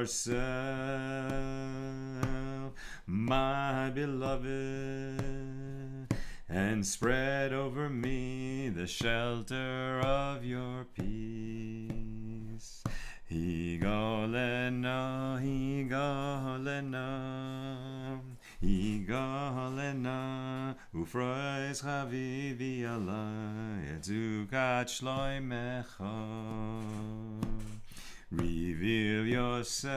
yourself, my beloved, and spread over me the shelter of your peace. Higolena, higolena, higolena, ufrois chavivi alai, ezukat shloimecha. Reveal yourself,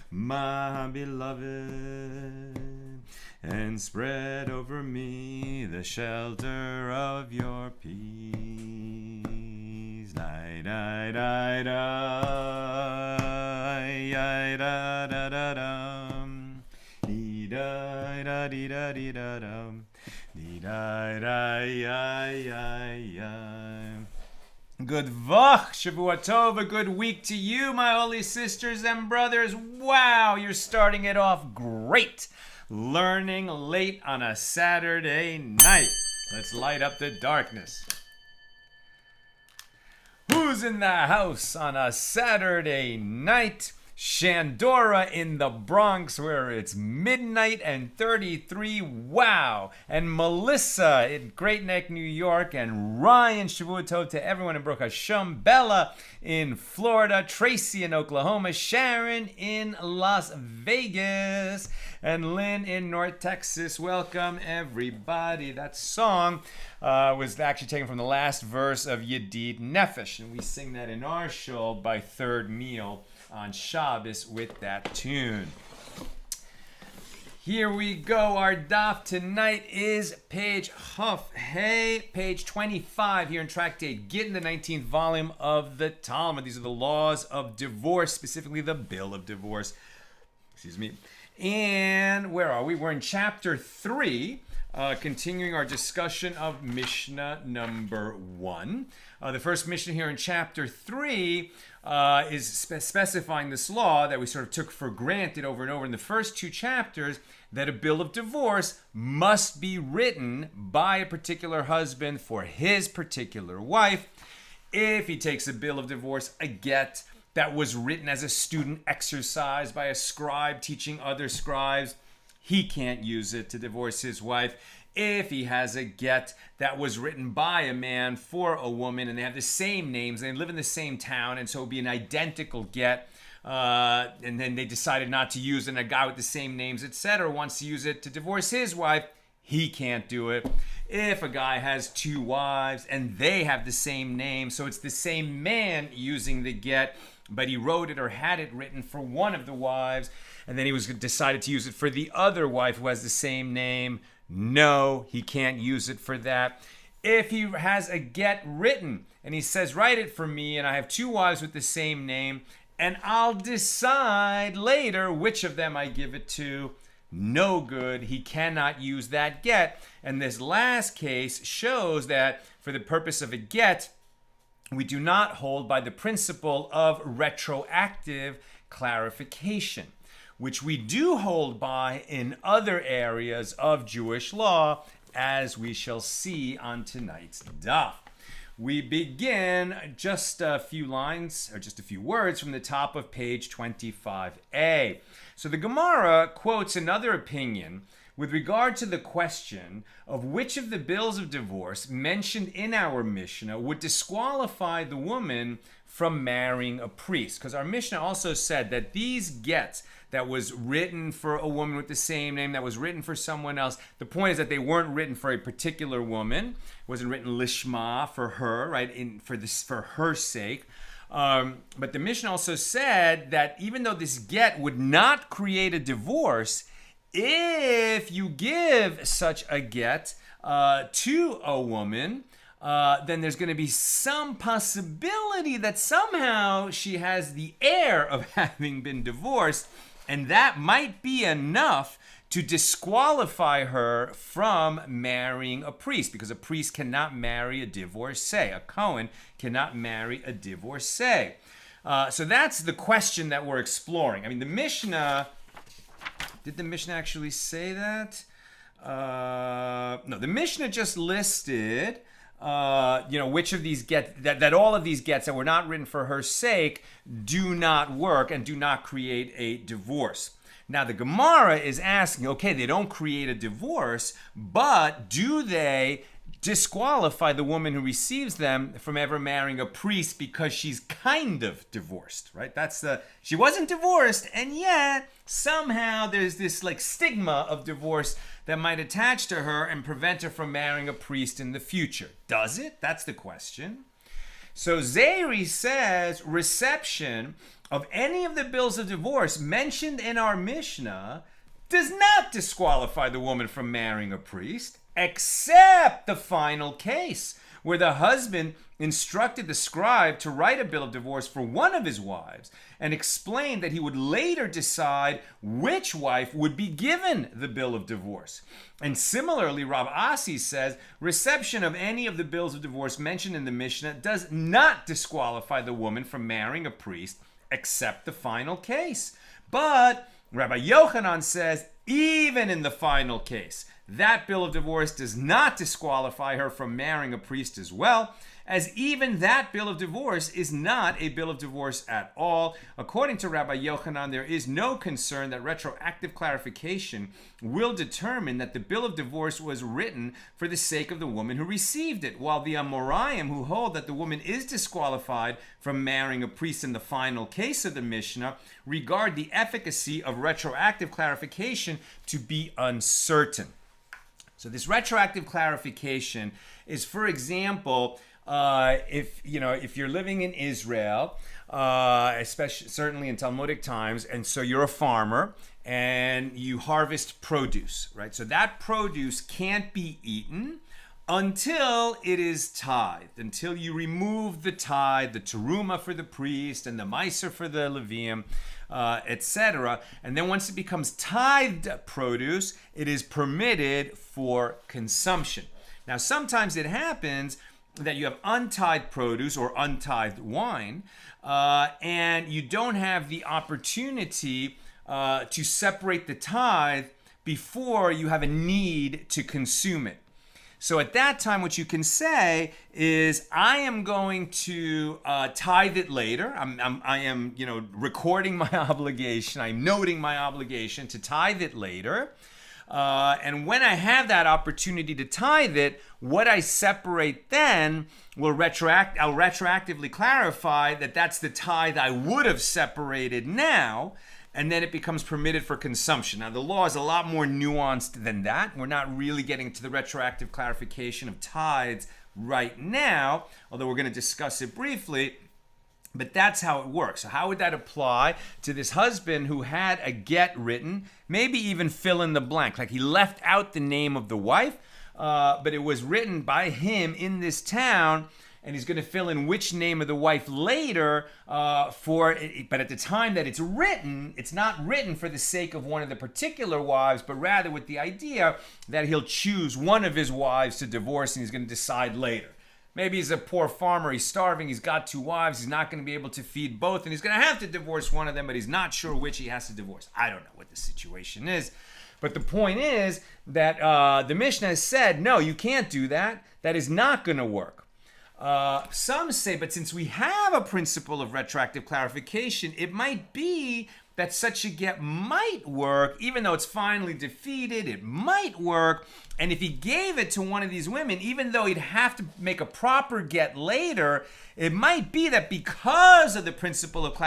my beloved, and spread over me the shelter of your peace. Die, die, die, die, da, da, da, dum. Dee, da, da, dee, da, dee, da, dum. Dee, da, da, Good vach, Shavua Tov, a good week to you, my holy sisters and brothers. Wow, you're starting it off great. Learning late on a Saturday night. Let's light up the darkness. Who's in the house on a Saturday night? Shandora in the Bronx, where it's midnight and 33. Wow. And Melissa in Great Neck, New York. And Ryan, Shavua Tov to everyone in Baruch Hashem. Bella in Florida. Tracy in Oklahoma. Sharon in Las Vegas. And Lynn in North Texas. Welcome, everybody. That song was actually taken from the last verse of Yedid Nefesh. And we sing that in our shul by third meal on Shabbos with that tune. Here we go. Our daf tonight is page Chaf Hey, page 25 here in Tractate Gittin, the 19th volume of the Talmud. These are the laws of divorce, specifically the bill of divorce. Excuse me. And where are we? We're in chapter 3, continuing our discussion of Mishnah number 1. The first Mishnah here in chapter 3 is specifying this law that we sort of took for granted over and over in the first 2 chapters, that a bill of divorce must be written by a particular husband for his particular wife. If he takes a bill of divorce, a get, that was written as a student exercise by a scribe teaching other scribes, he can't use it to divorce his wife. If he has a get that was written by a man for a woman and they have the same names and they live in the same town, and so it would be an identical get, and then they decided not to use it, and a guy with the same names, etc., wants to use it to divorce his wife, he can't do it. If a guy has 2 wives and they have the same name, so it's the same man using the get, but he wrote it or had it written for one of the wives, and then he was decided to use it for the other wife who has the same name, no, he can't use it for that. If he has a get written and he says, write it for me, and I have 2 wives with the same name, and I'll decide later which of them I give it to, no good. He cannot use that get. And this last case shows that for the purpose of a get, we do not hold by the principle of retroactive clarification, which we do hold by in other areas of Jewish law, as we shall see on tonight's daf. We begin just a few lines, or just a few words from the top of page 25a. So the Gemara quotes another opinion with regard to the question of which of the bills of divorce mentioned in our Mishnah would disqualify the woman from marrying a priest. Because our Mishnah also said that these gets that was written for a woman with the same name, that was written for someone else, the point is that they weren't written for a particular woman. It wasn't written lishma, for her, right, for her sake. But the Mishnah also said that even though this get would not create a divorce, if you give such a get to a woman, then there's going to be some possibility that somehow she has the air of having been divorced, and that might be enough to disqualify her from marrying a priest, because a priest cannot marry a divorcee. A Cohen cannot marry a divorcee. So that's the question that we're exploring. I mean, the Mishnah... Did the Mishnah actually say that? No, the Mishnah just listed which of these that all of these gets that were not written for her sake do not work and do not create a divorce. Now the Gemara is asking, okay, they don't create a divorce, but do they disqualify the woman who receives them from ever marrying a priest because she's kind of divorced, right? She wasn't divorced, and yet somehow there's this like stigma of divorce that might attach to her and prevent her from marrying a priest in the future. Does it? That's the question. So Zeri says reception of any of the bills of divorce mentioned in our Mishnah does not disqualify the woman from marrying a priest, except the final case where the husband instructed the scribe to write a bill of divorce for one of his wives and explained that he would later decide which wife would be given the bill of divorce. And similarly, Rav Asi says reception of any of the bills of divorce mentioned in the Mishnah does not disqualify the woman from marrying a priest, except the final case. But Rabbi Yochanan says even in the final case, that bill of divorce does not disqualify her from marrying a priest as well, as even that bill of divorce is not a bill of divorce at all. According to Rabbi Yochanan, there is no concern that retroactive clarification will determine that the bill of divorce was written for the sake of the woman who received it, while the Amoraim, who hold that the woman is disqualified from marrying a priest in the final case of the Mishnah, regard the efficacy of retroactive clarification to be uncertain. So this retroactive clarification is, for example, if you're living in Israel, especially certainly in Talmudic times, and so you're a farmer and you harvest produce, right? So that produce can't be eaten until it is tithed, until you remove the tithe, the teruma for the priest and the meiser for the Levium, etc. And then once it becomes tithed produce, it is permitted for consumption. Now, sometimes it happens that you have untithed produce or untithed wine, and you don't have the opportunity to separate the tithe before you have a need to consume it. So at that time, what you can say is, I am going to tithe it later. I am recording my obligation. I'm noting my obligation to tithe it later. And when I have that opportunity to tithe it, what I separate then will I'll retroactively clarify that that's the tithe I would have separated now, and then it becomes permitted for consumption. Now, the law is a lot more nuanced than that. We're not really getting to the retroactive clarification of tithes right now, although we're going to discuss it briefly. But that's how it works. So how would that apply to this husband who had a get written, maybe even fill in the blank, like he left out the name of the wife, but it was written by him in this town, and he's going to fill in which name of the wife later for it. But at the time that it's written, it's not written for the sake of one of the particular wives, but rather with the idea that he'll choose one of his wives to divorce, and he's going to decide later. Maybe he's a poor farmer, he's starving, he's got two wives, he's not going to be able to feed both, and he's going to have to divorce one of them, but he's not sure which he has to divorce. I don't know what the situation is. But the point is that the Mishnah has said, no, you can't do that. That is not going to work. Some say, but since we have a principle of retroactive clarification, it might be that such a get might work, even though it's finally defeated, it might work. And if he gave it to one of these women, even though he'd have to make a proper get later, it might be that because of the principle of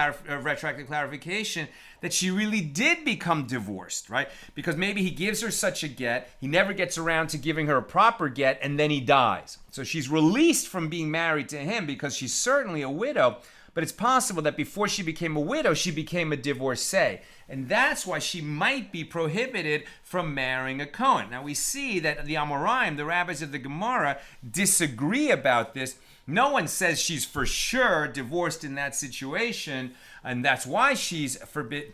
retroactive clarification, that she really did become divorced, right? Because maybe he gives her such a get, he never gets around to giving her a proper get, and then he dies. So she's released from being married to him because she's certainly a widow, but it's possible that before she became a widow, she became a divorcee. And that's why she might be prohibited from marrying a Cohen. Now we see that the Amoraim, the rabbis of the Gemara, disagree about this. No one says she's for sure divorced in that situation, and that's why she's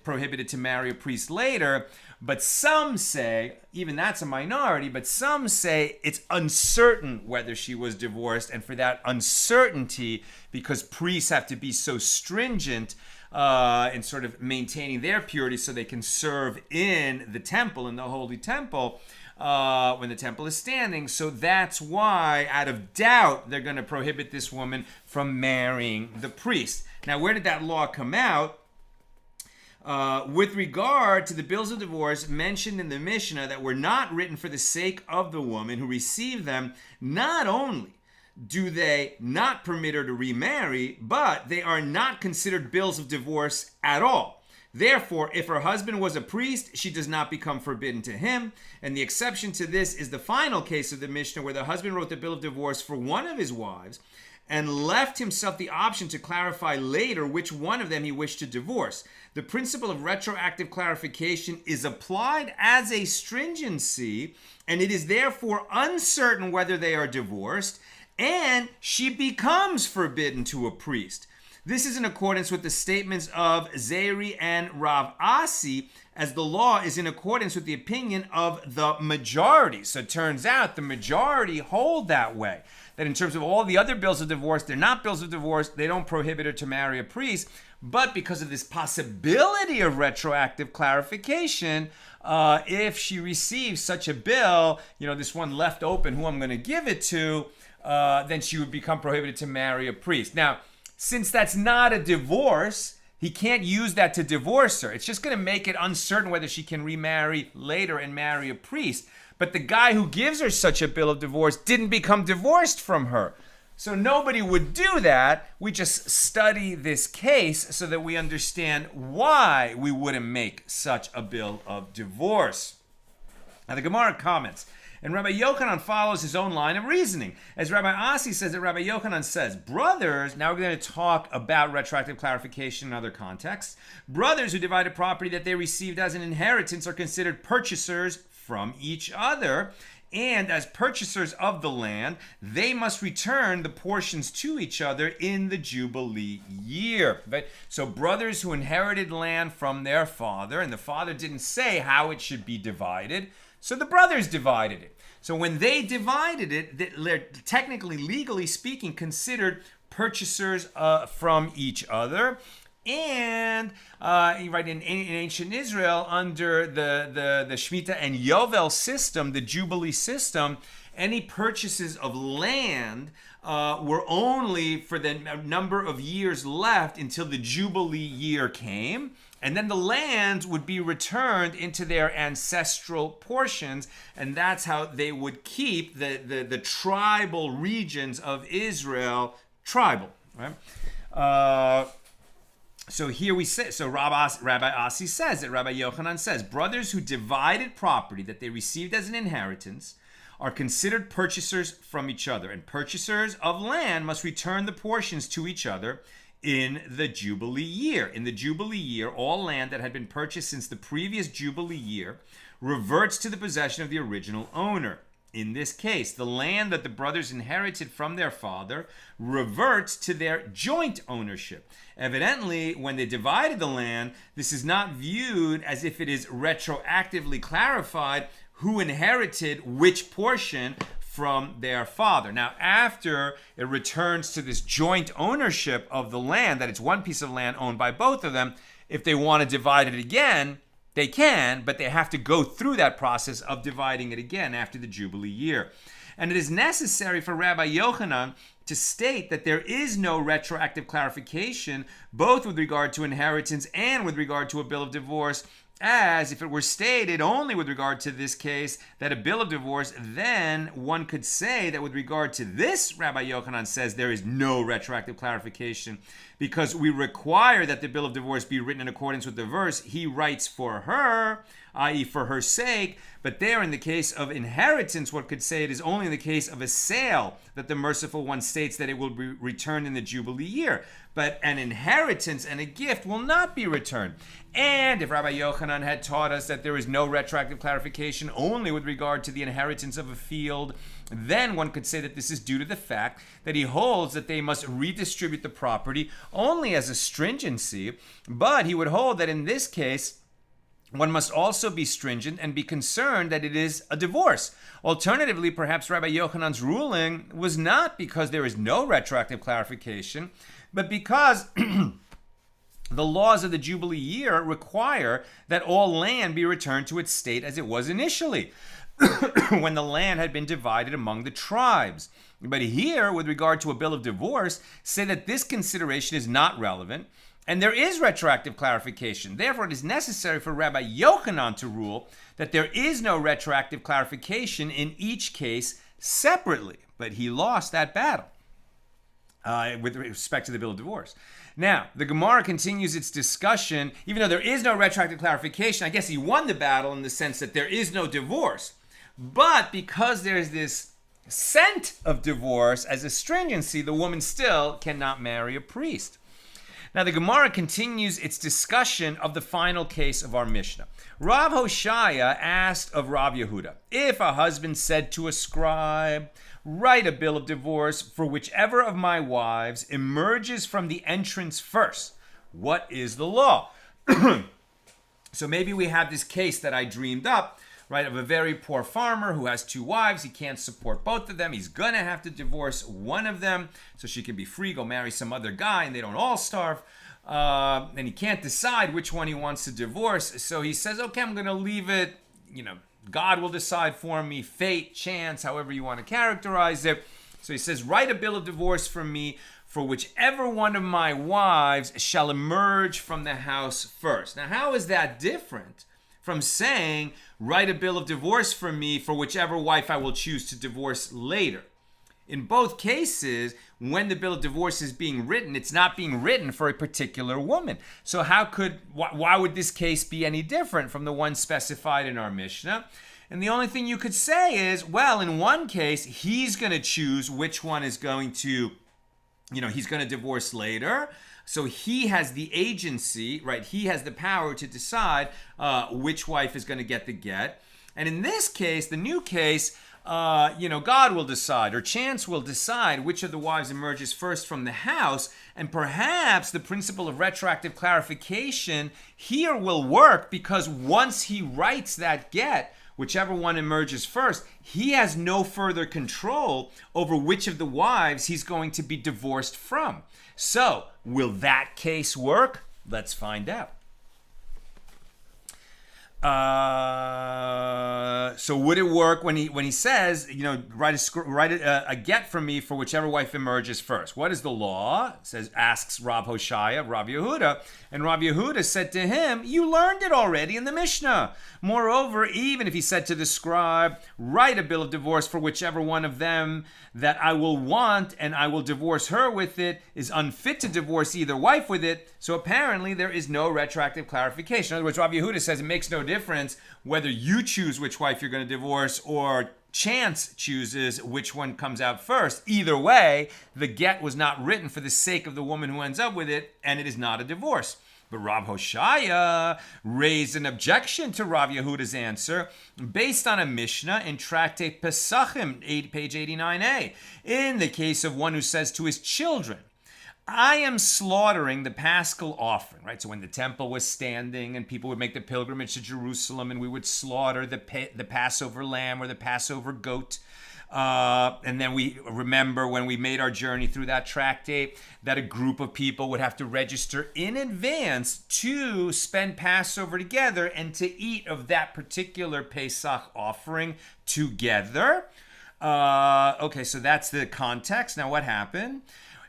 prohibited to marry a priest later. But some say, even that's a minority, but some say it's uncertain whether she was divorced, and for that uncertainty, because priests have to be so stringent in sort of maintaining their purity so they can serve in the temple, in the holy temple, when the temple is standing. So that's why, out of doubt, they're going to prohibit this woman from marrying the priest. Now, where did that law come out? With regard to the bills of divorce mentioned in the Mishna that were not written for the sake of the woman who received them, not only do they not permit her to remarry, but they are not considered bills of divorce at all. Therefore, if her husband was a priest, she does not become forbidden to him. And the exception to this is the final case of the Mishnah, where the husband wrote the bill of divorce for one of his wives and left himself the option to clarify later which one of them he wished to divorce. The principle of retroactive clarification is applied as a stringency, and it is therefore uncertain whether they are divorced, and she becomes forbidden to a priest. This is in accordance with the statements of Zeri and Rav Asi, as the law is in accordance with the opinion of the majority. So it turns out the majority hold that way, that in terms of all the other bills of divorce, they're not bills of divorce, they don't prohibit her to marry a priest, but because of this possibility of retroactive clarification, if she receives such a bill, this one left open, who I'm going to give it to, then she would become prohibited to marry a priest. Now, since that's not a divorce, he can't use that to divorce her. It's just going to make it uncertain whether she can remarry later and marry a priest. But the guy who gives her such a bill of divorce didn't become divorced from her. So nobody would do that. We just study this case so that we understand why we wouldn't make such a bill of divorce. Now the Gemara comments, and Rabbi Yochanan follows his own line of reasoning. As Rabbi Asi says that Rabbi Yochanan says, brothers, now we're going to talk about retroactive clarification in other contexts. Brothers who divided property that they received as an inheritance are considered purchasers from each other. And as purchasers of the land, they must return the portions to each other in the Jubilee year. Right? So brothers who inherited land from their father, and the father didn't say how it should be divided, so the brothers divided it. So when they divided it, they're technically, legally speaking, considered purchasers from each other. And right in ancient Israel, under the Shemitah and Yovel system, the Jubilee system, any purchases of land were only for the number of years left until the Jubilee year came. And then the lands would be returned into their ancestral portions, and that's how they would keep the tribal regions of Israel tribal. Right? So here we say, so Rabbi Asi says that Rabbi Yochanan says, brothers who divided property that they received as an inheritance are considered purchasers from each other, and purchasers of land must return the portions to each other in the Jubilee year. In the Jubilee year, all land that had been purchased since the previous Jubilee year reverts to the possession of the original owner. In this case, the land that the brothers inherited from their father reverts to their joint ownership. Evidently, when they divided the land, this is not viewed as if it is retroactively clarified who inherited which portion from their father. Now, after it returns to this joint ownership of the land, that it's one piece of land owned by both of them, if they want to divide it again, they can, but they have to go through that process of dividing it again after the Jubilee year. And it is necessary for Rabbi Yochanan to state that there is no retroactive clarification, both with regard to inheritance and with regard to a bill of divorce, as if it were stated only with regard to this case that a bill of divorce, then one could say that with regard to this, Rabbi Yochanan says there is no retroactive clarification because we require that the bill of divorce be written in accordance with the verse, he writes for her, i.e. for her sake. But there in the case of inheritance, one could say it is only in the case of a sale that the merciful one states that it will be returned in the Jubilee year. But an inheritance and a gift will not be returned. And if Rabbi Yochanan had taught us that there is no retroactive clarification only with regard to the inheritance of a field, then one could say that this is due to the fact that he holds that they must redistribute the property only as a stringency, but he would hold that in this case, one must also be stringent and be concerned that it is a divorce. Alternatively, perhaps Rabbi Yochanan's ruling was not because there is no retroactive clarification, but because the laws of the Jubilee year require that all land be returned to its state as it was initially. when the land had been divided among the tribes. But here, with regard to a bill of divorce, say that this consideration is not relevant, and there is retroactive clarification. Therefore, it is necessary for Rabbi Yochanan to rule that there is no retroactive clarification in each case separately. But he lost that battle with respect to the bill of divorce. Now, the Gemara continues its discussion. Even though there is no retroactive clarification, I guess he won the battle in the sense that there is no divorce. But because there's this scent of divorce as a stringency, the woman still cannot marry a priest. Now, the Gemara continues its discussion of the final case of our Mishnah. Rav Hoshaya asked of Rav Yehuda, if a husband said to a scribe, write a bill of divorce for whichever of my wives emerges from the entrance first, what is the law? So maybe we have this case that I dreamed up, right, of a very poor farmer who has two wives. He can't support both of them. He's going to have to divorce one of them so she can be free, go marry some other guy, and they don't all starve. And he can't decide which one he wants to divorce. So he says, okay, I'm going to leave it, God will decide for me, fate, chance, however you want to characterize it. So he says, write a bill of divorce for me for whichever one of my wives shall emerge from the house first. Now, how is that different from saying, write a bill of divorce for me for whichever wife I will choose to divorce later? In both cases, when the bill of divorce is being written, it's not being written for a particular woman. So why would this case be any different from the one specified in our Mishnah? And the only thing you could say is, well, in one case, he's going to choose which one is going to, he's going to divorce later. So he has the agency, right? He has the power to decide which wife is going to get the get. And in this case, the new case, God will decide, or chance will decide which of the wives emerges first from the house, and perhaps the principle of retroactive clarification here will work because once he writes that get, whichever one emerges first, he has no further control over which of the wives he's going to be divorced from. So, will that case work? Let's find out. So would it work when he says, write a get for me for whichever wife emerges first? What is the law? Asks Rav Hoshaya, Rav Yehuda, and Rav Yehuda said to him, you learned it already in the Mishnah. Moreover, even if he said to the scribe, write a bill of divorce for whichever one of them that I will want and I will divorce her with it, is unfit to divorce either wife with it. So apparently there is no retroactive clarification. In other words, Rav Yehuda says it makes no difference whether you choose which wife you're going to divorce or chance chooses which one comes out first. Either way, the get was not written for the sake of the woman who ends up with it, and it is not a divorce. But Rav Hoshaya raised an objection to Rav Yehuda's answer based on a Mishnah in Tractate Pesachim, page 89a, in the case of one who says to his children, I am slaughtering the Paschal offering, right? So when the temple was standing and people would make the pilgrimage to Jerusalem and we would slaughter the Passover lamb or the Passover goat. And then we remember when we made our journey through that tractate that a group of people would have to register in advance to spend Passover together and to eat of that particular Pesach offering together. Okay, so that's the context. Now what happened?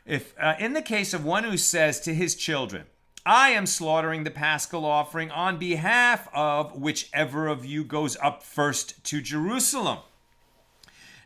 If in the case of one who says to his children, I am slaughtering the Paschal offering on behalf of whichever of you goes up first to Jerusalem.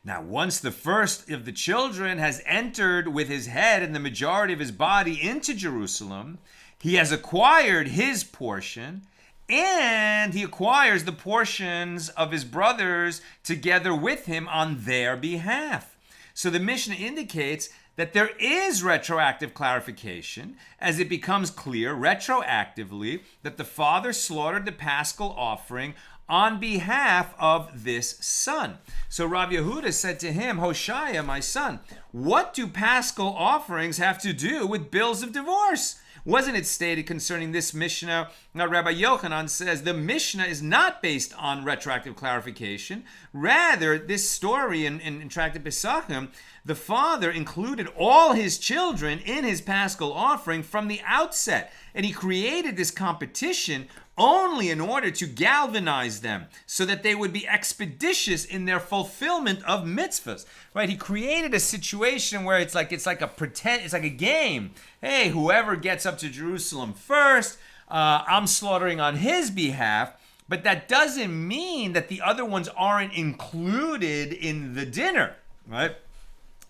Now, once the first of the children has entered with his head and the majority of his body into Jerusalem, he has acquired his portion, and he acquires the portions of his brothers together with him on their behalf. So the Mishnah indicates that there is retroactive clarification as it becomes clear retroactively that the father slaughtered the Paschal offering on behalf of this son. So Rav Yehuda said to him, Hoshaya, my son, what do Paschal offerings have to do with bills of divorce? Wasn't it stated concerning this Mishnah? Now Rabbi Yochanan says the Mishnah is not based on retroactive clarification. Rather, this story in Tractate Pesachim, the father included all his children in his paschal offering from the outset, and he created this competition only in order to galvanize them so that they would be expeditious in their fulfillment of mitzvahs. Right? He created a situation where it's like a game. Hey, whoever gets up to Jerusalem first, I'm slaughtering on his behalf. But that doesn't mean that the other ones aren't included in the dinner, right?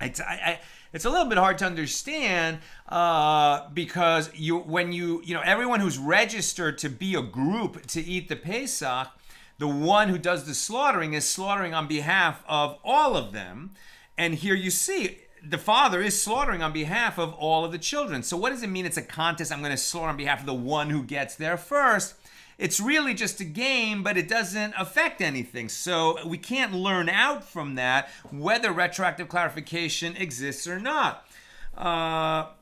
It's a little bit hard to understand because everyone who's registered to be a group to eat the Pesach, the one who does the slaughtering is slaughtering on behalf of all of them. And here you see the father is slaughtering on behalf of all of the children. So what does it mean it's a contest? I'm going to slaughter on behalf of the one who gets there first. It's really just a game, but it doesn't affect anything. So we can't learn out from that whether retroactive clarification exists or not. Now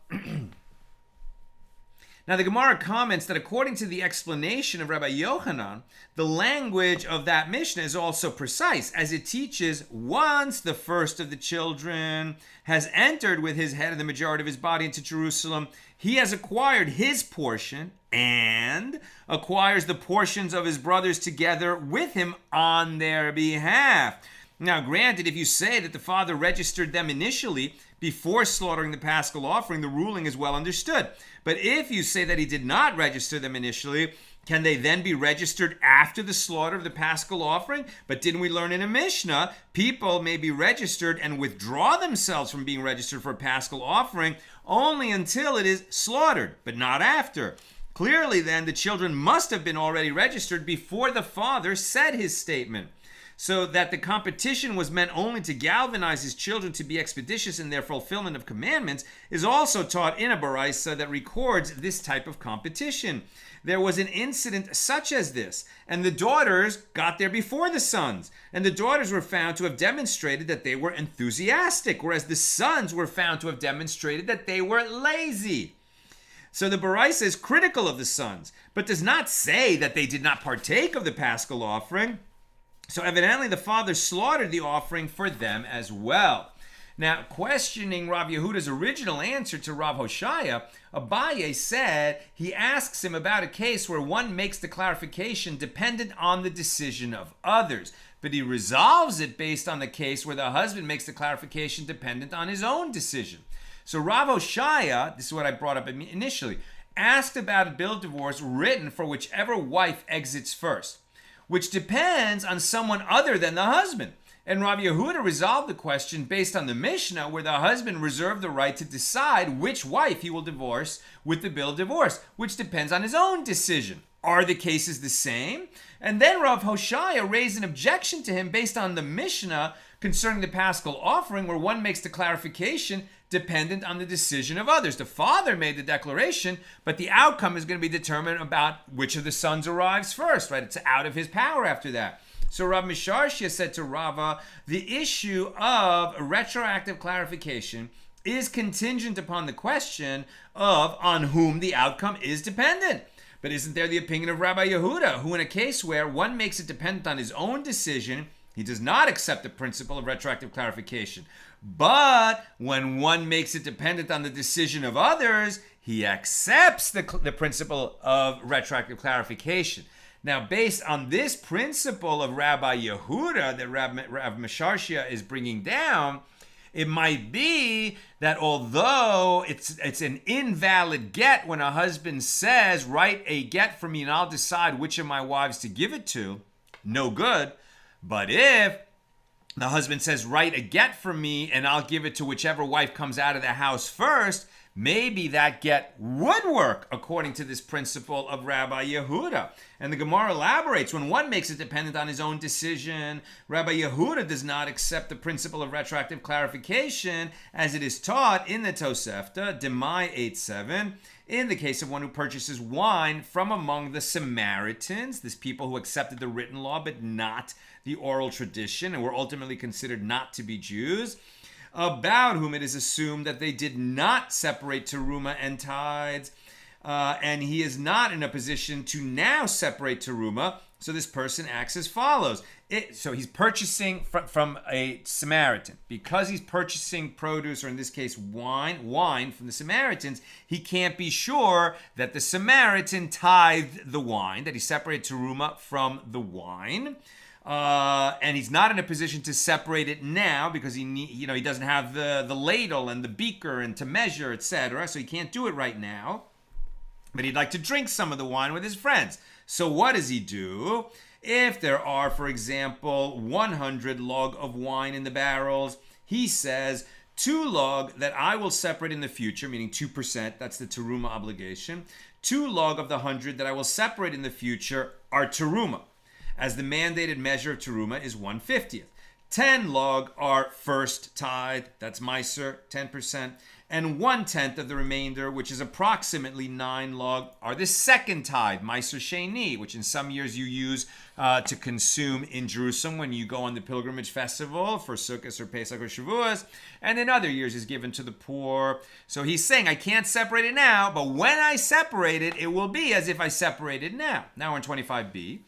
the Gemara comments that according to the explanation of Rabbi Yochanan, the language of that Mishnah is also precise, as it teaches once the first of the children has entered with his head and the majority of his body into Jerusalem, he has acquired his portion and acquires the portions of his brothers together with him on their behalf. Now, granted, if you say that the father registered them initially before slaughtering the paschal offering, the ruling is well understood. But if you say that he did not register them initially, can they then be registered after the slaughter of the paschal offering? But didn't we learn in a Mishnah, people may be registered and withdraw themselves from being registered for a paschal offering only until it is slaughtered, but not after. Clearly, then, the children must have been already registered before the father said his statement. So that the competition was meant only to galvanize his children to be expeditious in their fulfillment of commandments is also taught in a baraisa that records this type of competition. There was an incident such as this, and the daughters got there before the sons, and the daughters were found to have demonstrated that they were enthusiastic, whereas the sons were found to have demonstrated that they were lazy. So the baraisa is critical of the sons, but does not say that they did not partake of the paschal offering. So evidently the father slaughtered the offering for them as well. Now, questioning Rav Yehuda's original answer to Rav Hoshaya, Abaye said he asks him about a case where one makes the clarification dependent on the decision of others, but he resolves it based on the case where the husband makes the clarification dependent on his own decision. So Rav Hoshaya, this is what I brought up initially, asked about a bill of divorce written for whichever wife exits first, which depends on someone other than the husband. And Rabbi Yehuda resolved the question based on the Mishnah, where the husband reserved the right to decide which wife he will divorce with the bill of divorce, which depends on his own decision. Are the cases the same? And then Rav Hoshaya raised an objection to him based on the Mishnah concerning the paschal offering, where one makes the clarification dependent on the decision of others. The father made the declaration, but the outcome is going to be determined about which of the sons arrives first, right? It's out of his power after that. So Rav Misharshia said to Rava, the issue of retroactive clarification is contingent upon the question of on whom the outcome is dependent. But isn't there the opinion of Rabbi Yehuda, who in a case where one makes it dependent on his own decision, he does not accept the principle of retroactive clarification. But when one makes it dependent on the decision of others, he accepts the principle of retroactive clarification. Now, based on this principle of Rabbi Yehuda that Rav Misharshia is bringing down, it might be that although it's an invalid get when a husband says, write a get for me and I'll decide which of my wives to give it to, no good. But if the husband says, write a get for me and I'll give it to whichever wife comes out of the house first, maybe that get would work according to this principle of Rabbi Yehuda. And the Gemara elaborates, when one makes it dependent on his own decision, Rabbi Yehuda does not accept the principle of retroactive clarification as it is taught in the Tosefta, Demai 8:7, in the case of one who purchases wine from among the Samaritans, these people who accepted the written law but not the oral tradition and were ultimately considered not to be Jews, about whom it is assumed that they did not separate teruma and tithes. and he is not in a position to now separate teruma. So this person acts as follows. So he's purchasing from a Samaritan. Because he's purchasing produce, or in this case wine from the Samaritans, he can't be sure that the Samaritan tithed the wine, that he separated teruma from the wine. And he's not in a position to separate it now because he doesn't have the ladle and the beaker and to measure, etc. So he can't do it right now. But he'd like to drink some of the wine with his friends. So what does he do? If there are, for example, 100 log of wine in the barrels, he says 2 log that I will separate in the future, meaning 2%, that's the teruma obligation. 2 log of the 100 that I will separate in the future are teruma, as the mandated measure of teruma is 1/50th. 10 log are first tithe, that's meiser, 10%, and 1/10 of the remainder, which is approximately 9 log, are the second tithe, meiser sheni, which in some years you use to consume in Jerusalem when you go on the pilgrimage festival for Sukkot or Pesach or Shavuos, and in other years is given to the poor. So he's saying, I can't separate it now, but when I separate it, it will be as if I separated now. Now we're in 25b.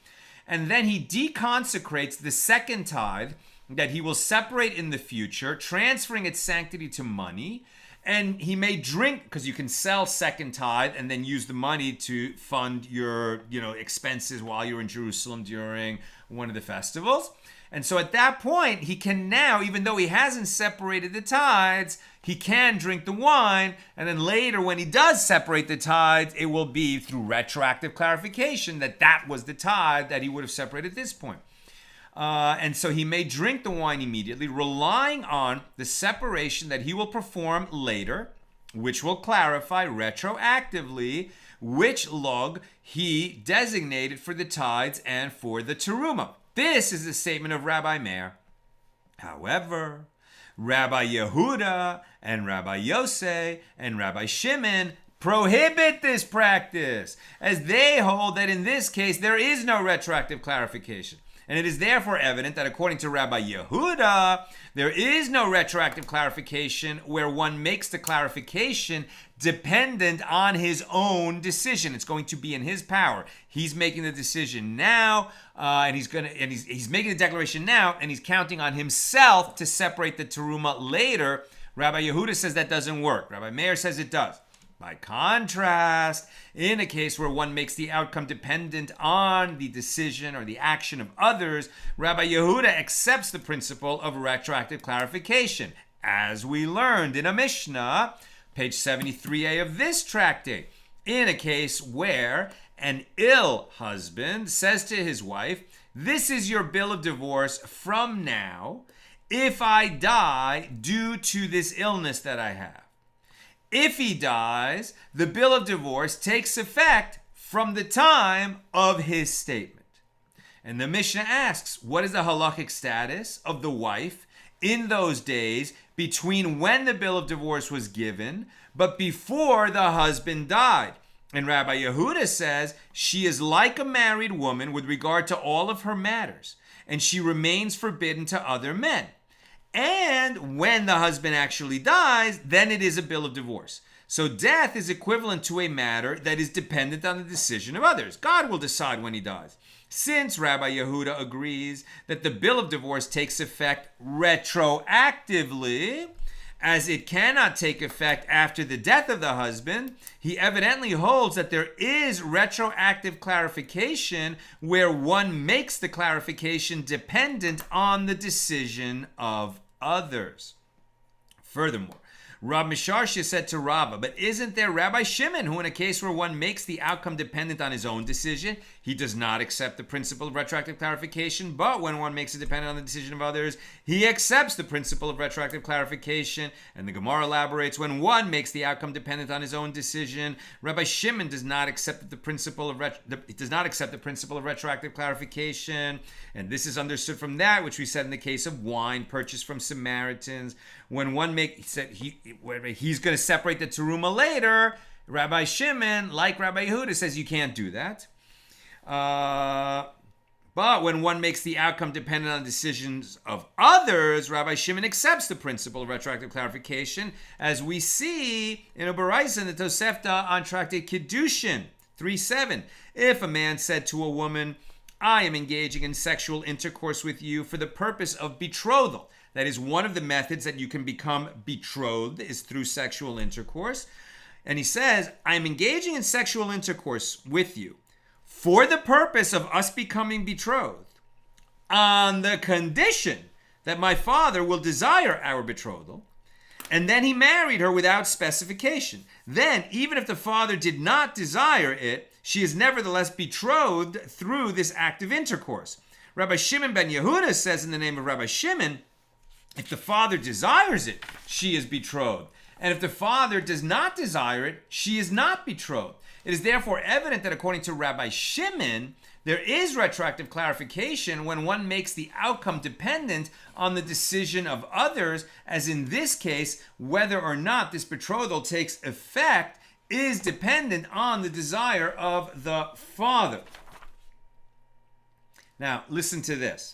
And then he deconsecrates the second tithe that he will separate in the future, transferring its sanctity to money. And he may drink, because you can sell second tithe and then use the money to fund your, expenses while you're in Jerusalem during one of the festivals. And so at that point, he can now, even though he hasn't separated the tithes, he can drink the wine. And then later, when he does separate the tithes, it will be through retroactive clarification that was the tithe that he would have separated at this point. And so he may drink the wine immediately, relying on the separation that he will perform later, which will clarify retroactively which log he designated for the tithes and for the teruma. This is the statement of Rabbi Meir. However, Rabbi Yehuda and Rabbi Yosei and Rabbi Shimon prohibit this practice, as they hold that in this case there is no retroactive clarification. And it is therefore evident that according to Rabbi Yehuda, there is no retroactive clarification where one makes the clarification dependent on his own decision. It's going to be in his power. He's making the decision now, and he's making the declaration now, and he's counting on himself to separate the teruma later. Rabbi Yehuda says that doesn't work. Rabbi Meir says it does. By contrast, in a case where one makes the outcome dependent on the decision or the action of others, Rabbi Yehuda accepts the principle of retroactive clarification, as we learned in a Mishna, page 73a of this tractate. In a case where an ill husband says to his wife, "This is your bill of divorce from now, if I die due to this illness that I have." If he dies, the bill of divorce takes effect from the time of his statement. And the Mishnah asks, what is the halakhic status of the wife in those days between when the bill of divorce was given, but before the husband died? And Rabbi Yehuda says she is like a married woman with regard to all of her matters, and she remains forbidden to other men. And when the husband actually dies, then it is a bill of divorce. So death is equivalent to a matter that is dependent on the decision of others. God will decide when he dies. Since Rabbi Yehuda agrees that the bill of divorce takes effect retroactively, as it cannot take effect after the death of the husband, he evidently holds that there is retroactive clarification where one makes the clarification dependent on the decision of others. Furthermore, Rav Misharshia said to Rava, but isn't there Rabbi Shimon who in a case where one makes the outcome dependent on his own decision, he does not accept the principle of retroactive clarification, but when one makes it dependent on the decision of others, he accepts the principle of retroactive clarification. And the Gemara elaborates, when one makes the outcome dependent on his own decision, Rabbi Shimon does not accept the principle of retroactive clarification. And this is understood from that which we said in the case of wine purchased from Samaritans. When one he's going to separate the teruma later, Rabbi Shimon, like Rabbi Yehuda, says you can't do that. But when one makes the outcome dependent on decisions of others, Rabbi Shimon accepts the principle of retroactive clarification, as we see in a Baraisa in the Tosefta on Tractate Kiddushin 3:7. If a man said to a woman, I am engaging in sexual intercourse with you for the purpose of betrothal. That is one of the methods that you can become betrothed, is through sexual intercourse. And he says, I am engaging in sexual intercourse with you for the purpose of us becoming betrothed, on the condition that my father will desire our betrothal. And then he married her without specification. Then, even if the father did not desire it, she is nevertheless betrothed through this act of intercourse. Rabbi Shimon ben Yehuda says in the name of Rabbi Shimon, if the father desires it, she is betrothed. And if the father does not desire it, she is not betrothed. It is therefore evident that according to Rabbi Shimon, there is retroactive clarification when one makes the outcome dependent on the decision of others, as in this case, whether or not this betrothal takes effect is dependent on the desire of the father. Now, listen to this.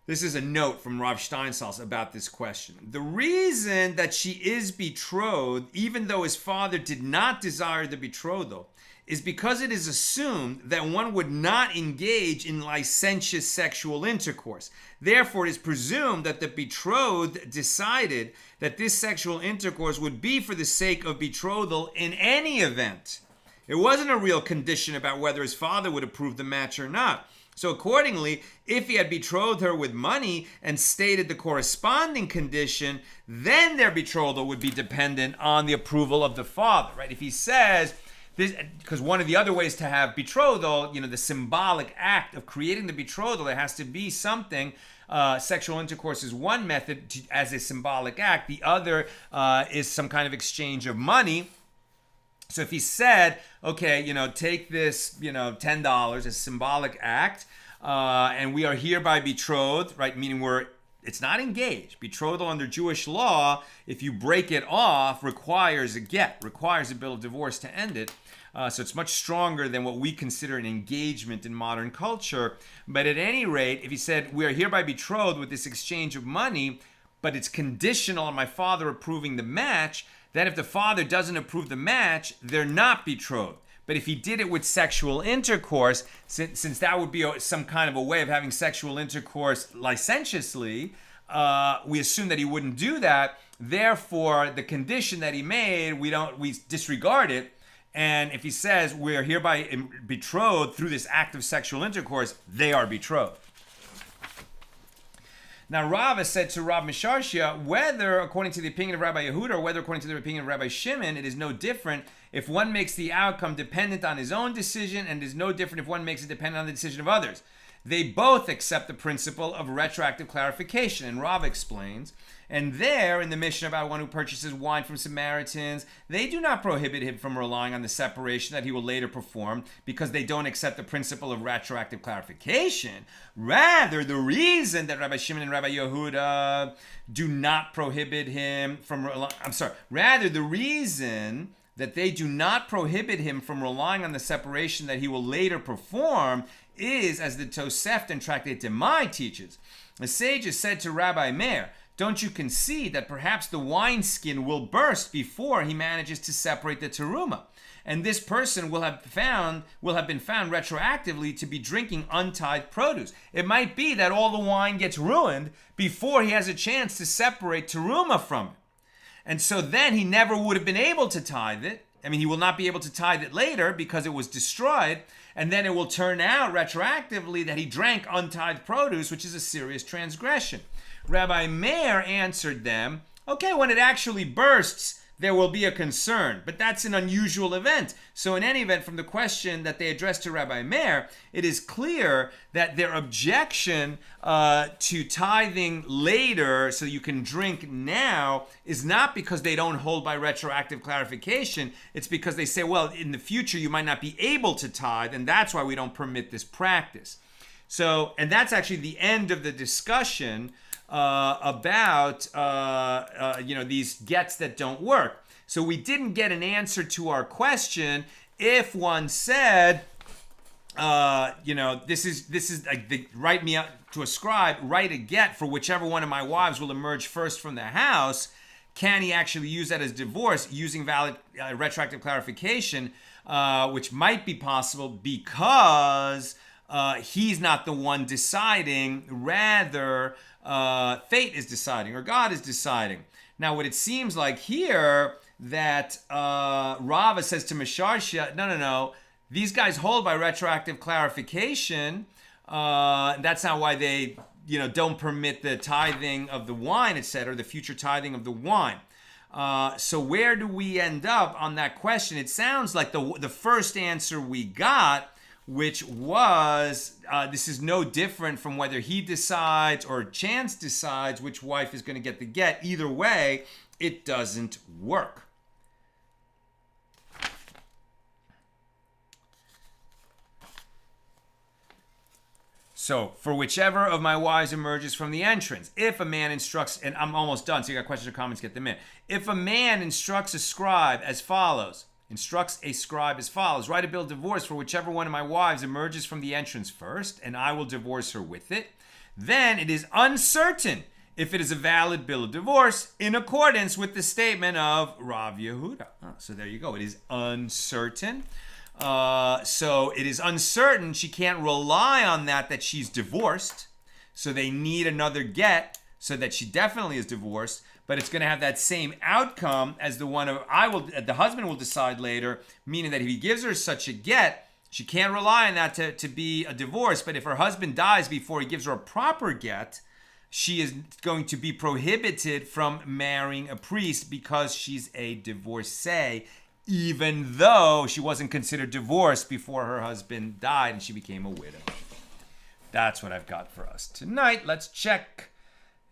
This is a note from Rav Steinsaltz about this question. The reason that she is betrothed, even though his father did not desire the betrothal, is because it is assumed that one would not engage in licentious sexual intercourse. Therefore, it is presumed that the betrothed decided that this sexual intercourse would be for the sake of betrothal in any event. It wasn't a real condition about whether his father would approve the match or not. So accordingly, if he had betrothed her with money and stated the corresponding condition, then their betrothal would be dependent on the approval of the father, right? If he says this, because one of the other ways to have betrothal, the symbolic act of creating the betrothal, there has to be something. Sexual intercourse is one method as a symbolic act. The other is some kind of exchange of money. So if he said, okay, take this, $10 as a symbolic act, and we are hereby betrothed, right? Meaning it's not engaged. Betrothal under Jewish law, if you break it off, requires a get, requires a bill of divorce to end it. So it's much stronger than what we consider an engagement in modern culture. But at any rate, if he said, we are hereby betrothed with this exchange of money, but it's conditional on my father approving the match, then if the father doesn't approve the match, they're not betrothed. But if he did it with sexual intercourse, since that would be some kind of a way of having sexual intercourse licentiously, we assume that he wouldn't do that. Therefore, the condition that he made, we disregard it. And if he says we are hereby betrothed through this act of sexual intercourse, they are betrothed. Now, Rava said to Rav Misharshia, whether according to the opinion of Rabbi Yehuda or whether according to the opinion of Rabbi Shimon, it is no different if one makes the outcome dependent on his own decision, and it is no different if one makes it dependent on the decision of others. They both accept the principle of retroactive clarification, and Rav explains. And there, in the Mishna about one who purchases wine from Samaritans, they do not prohibit him from relying on the separation that he will later perform because they don't accept the principle of retroactive clarification. Rather, the reason that Rabbi Shimon and Rabbi Yehuda do not prohibit him from rather, the reason that they do not prohibit him from relying on the separation that he will later perform is, as the Tosefta and Tractate Demai teaches. The sages said to Rabbi Meir, don't you concede that perhaps the wineskin will burst before he manages to separate the teruma? And this person will have been found retroactively to be drinking untithed produce. It might be that all the wine gets ruined before he has a chance to separate teruma from it. And so then he never would have been able to tithe it. I mean, he will not be able to tithe it later because it was destroyed. And then it will turn out retroactively that he drank untithed produce, which is a serious transgression. Rabbi Meir answered them, okay, when it actually bursts, there will be a concern, but that's an unusual event. So in any event, from the question that they addressed to Rabbi Meir, it is clear that their objection to tithing later so you can drink now is not because they don't hold by retroactive clarification. It's because they say, well, in the future you might not be able to tithe, and that's why we don't permit this practice. So, and that's actually the end of the discussion about these gets that don't work. So we didn't get an answer to our question if one said, this is like write me out to a scribe, write a get for whichever one of my wives will emerge first from the house. Can he actually use that as divorce using valid retroactive clarification, which might be possible because he's not the one deciding, rather fate is deciding or God is deciding. Now, what it seems like here that Rava says to Misharsha, no, these guys hold by retroactive clarification. That's not why they, don't permit the tithing of the wine, etc., the future tithing of the wine. So where do we end up on that question? It sounds like the first answer we got, which was this is no different from whether he decides or chance decides which wife is going to get the get. Either way, it doesn't work. So, for whichever of my wives emerges from the entrance, if a man instructs, and I'm almost done, so you got questions or comments, get them in. If a man instructs a scribe as follows, write a bill of divorce for whichever one of my wives emerges from the entrance first, and I will divorce her with it, then it is uncertain if it is a valid bill of divorce in accordance with the statement of Rav Yehuda. So there you go. It is uncertain. So it is uncertain. She can't rely on that she's divorced. So they need another get so that she definitely is divorced. But it's going to have that same outcome as the one of the husband will decide later, meaning that if he gives her such a get, she can't rely on that to be a divorce. But if her husband dies before he gives her a proper get, she is going to be prohibited from marrying a priest because she's a divorcee, even though she wasn't considered divorced before her husband died and she became a widow. That's what I've got for us tonight. Let's check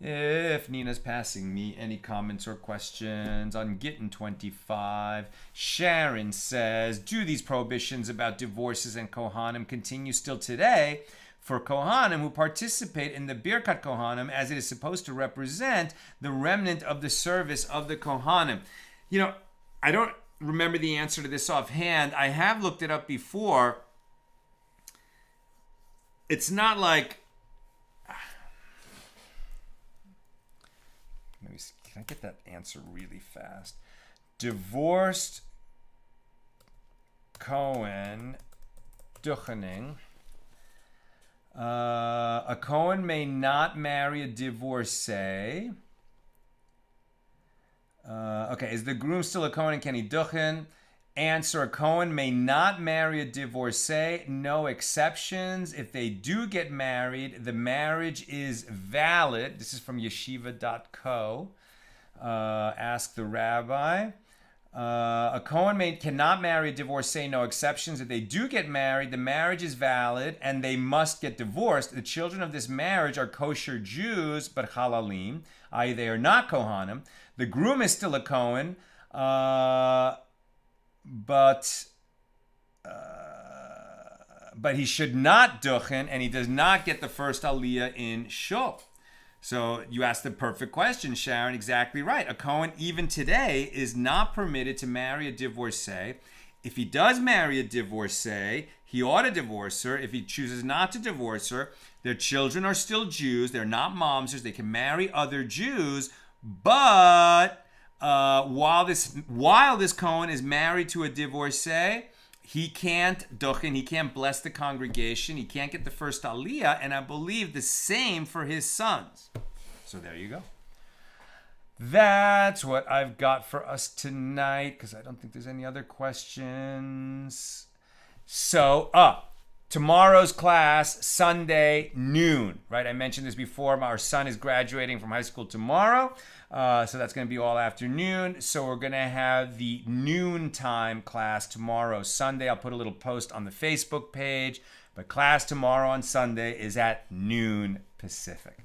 if Nina's passing me any comments or questions on Gittin 25. Sharon says, do these prohibitions about divorces and Kohanim continue still today for Kohanim who participate in the Birkat Kohanim, as it is supposed to represent the remnant of the service of the Kohanim? I don't remember the answer to this offhand. I have looked it up before. It's not like... Can I get that answer really fast? Divorced Cohen Duchening. A Cohen may not marry a divorcee. Okay, is the groom still a Cohen and can he duchen? Answer, a Cohen may not marry a divorcee, no exceptions. If they do get married, the marriage is valid. This is from yeshiva.co. Ask the rabbi. A Cohen cannot marry a divorcee, no exceptions. If they do get married, the marriage is valid and they must get divorced. The children of this marriage are kosher Jews, but halalim, i.e. they are not Kohanim. The groom is still a Cohen, but he should not duchen, and he does not get the first aliyah in shul. So you asked the perfect question, Sharon. Exactly right. A Cohen, even today, is not permitted to marry a divorcee. If he does marry a divorcee, he ought to divorce her. If he chooses not to divorce her, their children are still Jews. They're not momsers. They can marry other Jews. But while this Cohen is married to a divorcee, he can't duchen, he can't bless the congregation, he can't get the first aliyah, and I believe the same for his sons. So there you go. That's what I've got for us tonight, because I don't think there's any other questions. So, tomorrow's class, Sunday, noon, right? I mentioned this before. Our son is graduating from high school tomorrow. So that's going to be all afternoon. So we're going to have the noontime class tomorrow, Sunday. I'll put a little post on the Facebook page. But class tomorrow on Sunday is at noon Pacific.